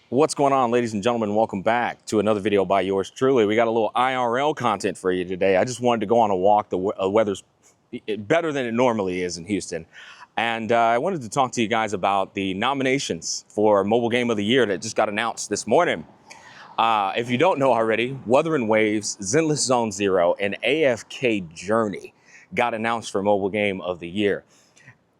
What's going on, ladies and gentlemen? Welcome back to another video by yours truly. We got a little IRL content for you today. I just wanted to go on a walk. The weather's better than it normally is in Houston. And I wanted to talk to you guys about the nominations for Mobile Game of the Year that just got announced this morning. If you don't know already, Wuthering Waves, Zenless Zone Zero, and AFK Journey got announced for Mobile Game of the Year.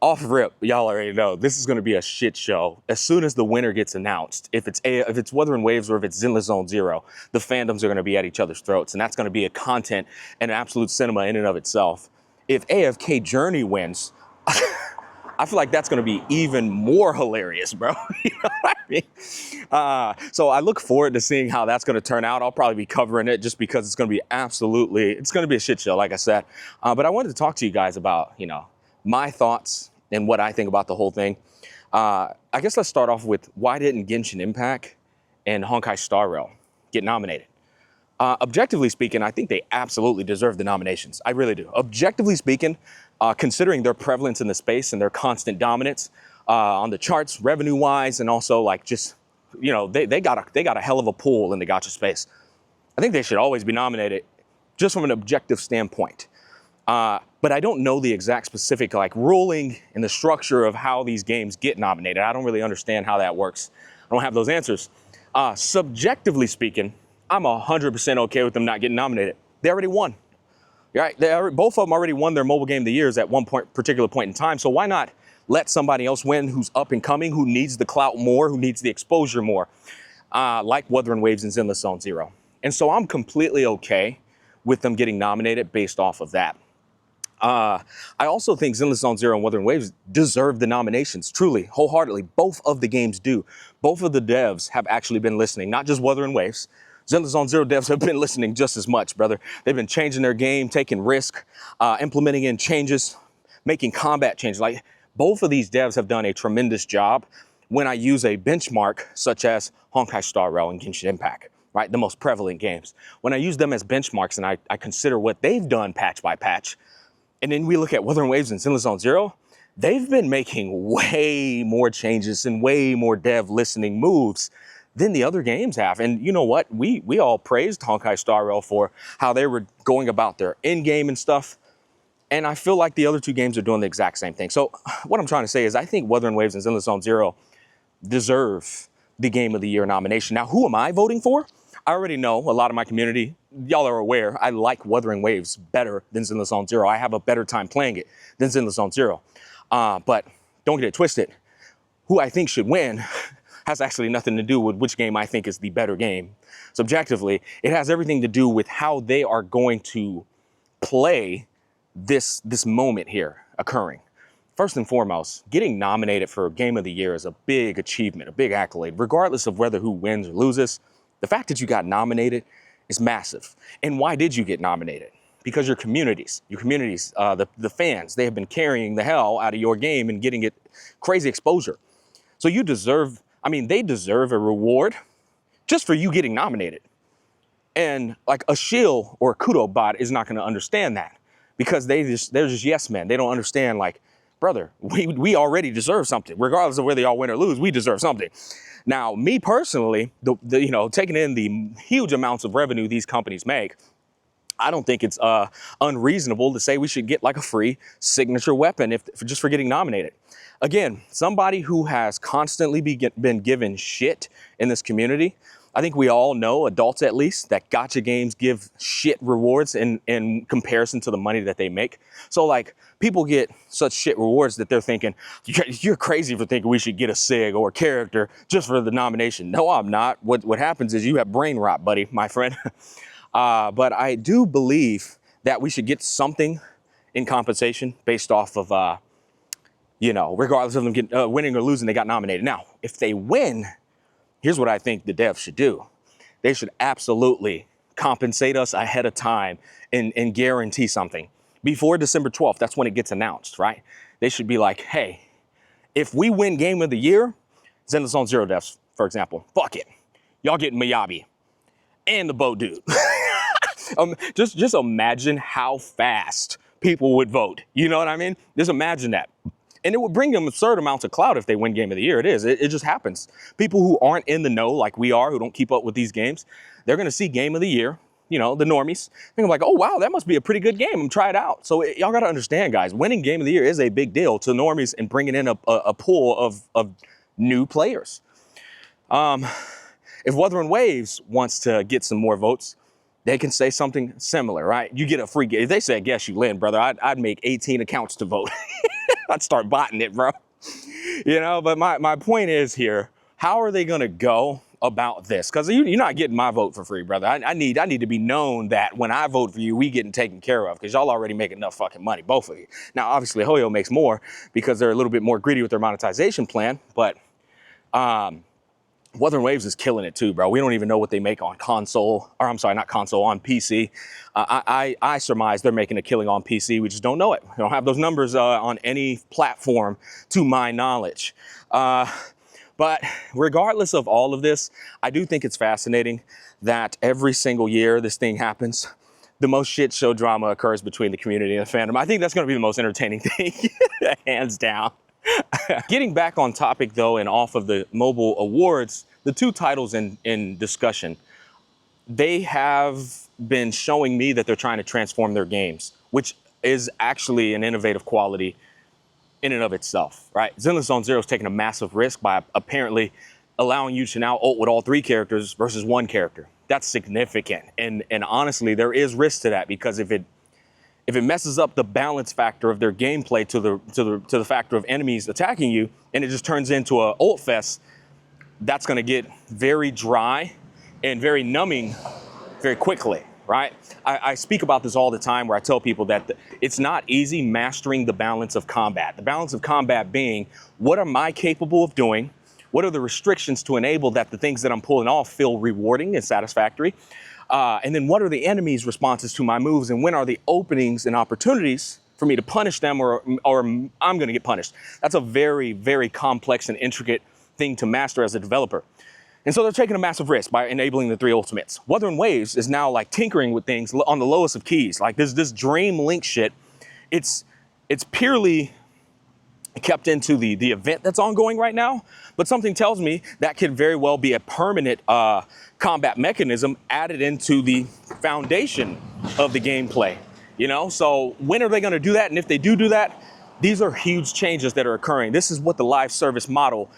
Off rip, y'all already know this is going to be a shit show. As soon as the winner gets announced, if it's Wuthering Waves or if it's Zenless Zone Zero, the fandoms are going to be at each other's throats, and that's going to be a content and an absolute cinema in and of itself. If AFK Journey wins, I feel like that's going to be even more hilarious, bro. You know what I mean? So I look forward to seeing how that's going to turn out. I'll probably be covering it just because it's going to be it's going to be a shit show, like I said. But I wanted to talk to you guys about, my thoughts and what I think about the whole thing. I guess let's start off with, why didn't Genshin Impact and Honkai Star Rail get nominated? Objectively speaking, I think they absolutely deserve the nominations. I really do. Objectively speaking, considering their prevalence in the space and their constant dominance on the charts, revenue-wise, and also like just, they got a hell of a pull in the gacha space. I think they should always be nominated, just from an objective standpoint. But I don't know the exact specific ruling and the structure of how these games get nominated. I don't really understand how that works. I don't have those answers. Subjectively speaking, I'm 100% okay with them not getting nominated. They already won. Right? Both of them already won their Mobile Game of the Years at one particular point in time. So why not let somebody else win who's up and coming, who needs the clout more, who needs the exposure more, like Wuthering Waves and Zenless Zone Zero. And so I'm completely okay with them getting nominated based off of that. I also think Zenless Zone Zero and Wuthering Waves deserve the nominations, truly, wholeheartedly. Both of the games do. Both of the devs have actually been listening, not just Wuthering Waves. Zenless Zone Zero devs have been listening just as much, brother. They've been changing their game, taking risk, implementing in changes, making combat changes. Like, both of these devs have done a tremendous job when I use a benchmark such as Honkai Star Rail and Genshin Impact, right? The most prevalent games. When I use them as benchmarks and I consider what they've done patch by patch, and then we look at Wuthering Waves and Zenless Zone Zero, they've been making way more changes and way more dev listening moves than the other games have. And you know what? We all praised Honkai Star Rail for how they were going about their end game and stuff. And I feel like the other two games are doing the exact same thing. So what I'm trying to say is, I think Wuthering Waves and Zenless Zone Zero deserve the Game of the Year nomination. Now, who am I voting for? I already know a lot of my community, y'all are aware, I like Wuthering Waves better than Zenless Zone Zero. I have a better time playing it than Zenless Zone Zero. But don't get it twisted. Who I think should win has actually nothing to do with which game I think is the better game. Subjectively, it has everything to do with how they are going to play this moment here occurring. First and foremost, getting nominated for Game of the Year is a big achievement, a big accolade, regardless of whether who wins or loses. The fact that you got nominated is massive. And why did you get nominated? Because your communities, the fans, they have been carrying the hell out of your game and getting it crazy exposure. So they deserve a reward just for you getting nominated. And like a shill or a kudo bot is not going to understand that, because they're just yes men. They don't understand, like, brother, we already deserve something. Regardless of whether y'all win or lose, we deserve something. Now, me personally, taking in the huge amounts of revenue these companies make, I don't think it's unreasonable to say we should get like a free signature weapon just for getting nominated. Again, somebody who has constantly been given shit in this community. I think we all know, adults at least, that gacha games give shit rewards in comparison to the money that they make. So like, people get such shit rewards that they're thinking, you're crazy for thinking we should get a sig or a character just for the nomination. No, I'm not. What happens is you have brain rot, buddy, my friend. But I do believe that we should get something in compensation based off of, regardless of them winning or losing, they got nominated. Now, if they win, here's what I think the devs should do. They should absolutely compensate us ahead of time and guarantee something. Before December 12th, that's when it gets announced, right? They should be like, hey, if we win Game of the Year, Zenless Zone Zero devs, for example, fuck it. Y'all getting Miyabi and the boat dude. Just imagine how fast people would vote. You know what I mean? Just imagine that. And it would bring them absurd amounts of clout if they win Game of the Year. It is. It just happens. People who aren't in the know like we are, who don't keep up with these games, they're going to see Game of the Year, you know, the normies. They're like, oh, wow, that must be a pretty good game. I'm going to try it out. So y'all got to understand, guys, winning Game of the Year is a big deal to normies and bringing in a pool of new players. If Wuthering Waves wants to get some more votes, they can say something similar, right? You get a free game. If they say, guess you win, brother, I'd make 18 accounts to vote. I'd start botting it, bro. You know, but my point is here, how are they going to go about this? Because you're not getting my vote for free, brother. I need to be known that when I vote for you, we getting taken care of, because y'all already make enough fucking money, both of you. Now, obviously, Hoyo makes more because they're a little bit more greedy with their monetization plan, but Wuthering Waves is killing it too, bro. We don't even know what they make on console, or I'm sorry, not console, on PC. I surmise they're making a killing on PC. We just don't know it. We don't have those numbers on any platform to my knowledge. But regardless of all of this, I do think it's fascinating that every single year this thing happens, the most shit show drama occurs between the community and the fandom. I think that's going to be the most entertaining thing, hands down. Getting back on topic though, and off of the mobile awards, the two titles in discussion, they have been showing me that they're trying to transform their games, which is actually an innovative quality in and of itself, right? Zenless Zone Zero is taking a massive risk by apparently allowing you to now ult with all three characters versus one character. That's significant, and honestly, there is risk to that, because if it messes up the balance factor of their gameplay to the factor of enemies attacking you, and it just turns into a ult fest, that's going to get very dry and very numbing very quickly, right? I speak about this all the time, where I tell people that it's not easy mastering the balance of combat. The balance of combat being, what am I capable of doing? What are the restrictions to enable that the things that I'm pulling off feel rewarding and satisfactory? And then what are the enemy's responses to my moves, and when are the openings and opportunities for me to punish them, or I'm going to get punished? That's a very, very complex and intricate thing to master as a developer. And so they're taking a massive risk by enabling the three ultimates. Wuthering Waves is now like tinkering with things on the lowest of keys. Like this Dream Link shit, it's purely kept into the event that's ongoing right now, but something tells me that could very well be a permanent combat mechanism added into the foundation of the gameplay, you know? So when are they gonna do that? And if they do that, these are huge changes that are occurring. This is what the live service model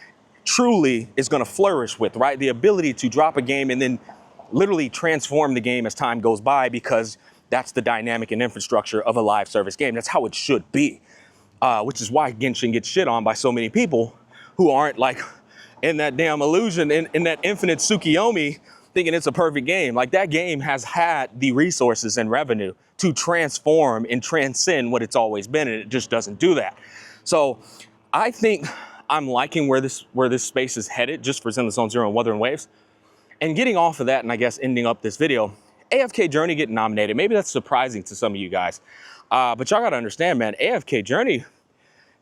truly is gonna flourish with, right? The ability to drop a game and then literally transform the game as time goes by, because that's the dynamic and infrastructure of a live service game. That's how it should be. Which is why Genshin gets shit on by so many people who aren't like in that damn illusion, in that infinite Tsukiyomi, thinking it's a perfect game. Like, that game has had the resources and revenue to transform and transcend what it's always been, and it just doesn't do that. So I think I'm liking where this space is headed, just for Zenless Zone Zero and Wuthering Waves. And getting off of that, and I guess ending up this video, AFK Journey getting nominated. Maybe that's surprising to some of you guys. But y'all gotta understand, man, AFK Journey,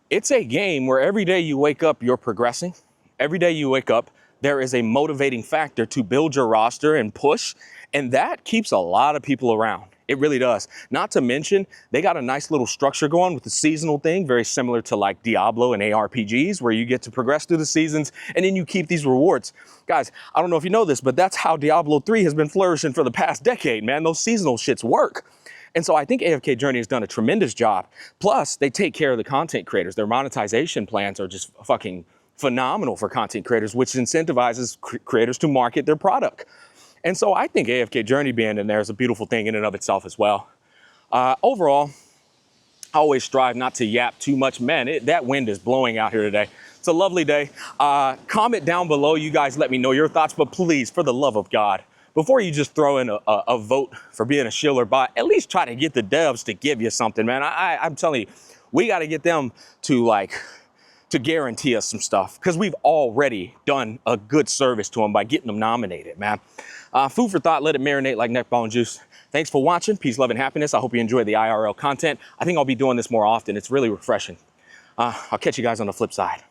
it's a game where every day you wake up, you're progressing. Every day you wake up, there is a motivating factor to build your roster and push, and that keeps a lot of people around. It really does. Not to mention, they got a nice little structure going with the seasonal thing, very similar to like Diablo and ARPGs, where you get to progress through the seasons and then you keep these rewards. Guys, I don't know if you know this, but that's how Diablo 3 has been flourishing for the past decade, man. Those seasonal shits work. And so I think AFK Journey has done a tremendous job. Plus, they take care of the content creators. Their monetization plans are just fucking phenomenal for content creators, which incentivizes creators to market their product. And so I think AFK Journey being in there is a beautiful thing in and of itself as well. Overall, I always strive not to yap too much. Man, that wind is blowing out here today. It's a lovely day. Comment down below, you guys let me know your thoughts, but please, for the love of God, before you just throw in a vote for being a shill or bot, at least try to get the devs to give you something, man. I'm telling you, we got to get them to guarantee us some stuff, because we've already done a good service to them by getting them nominated, man. Food for thought, let it marinate like neck bone juice. Thanks for watching. Peace, love, and happiness. I hope you enjoyed the IRL content. I think I'll be doing this more often. It's really refreshing. I'll catch you guys on the flip side.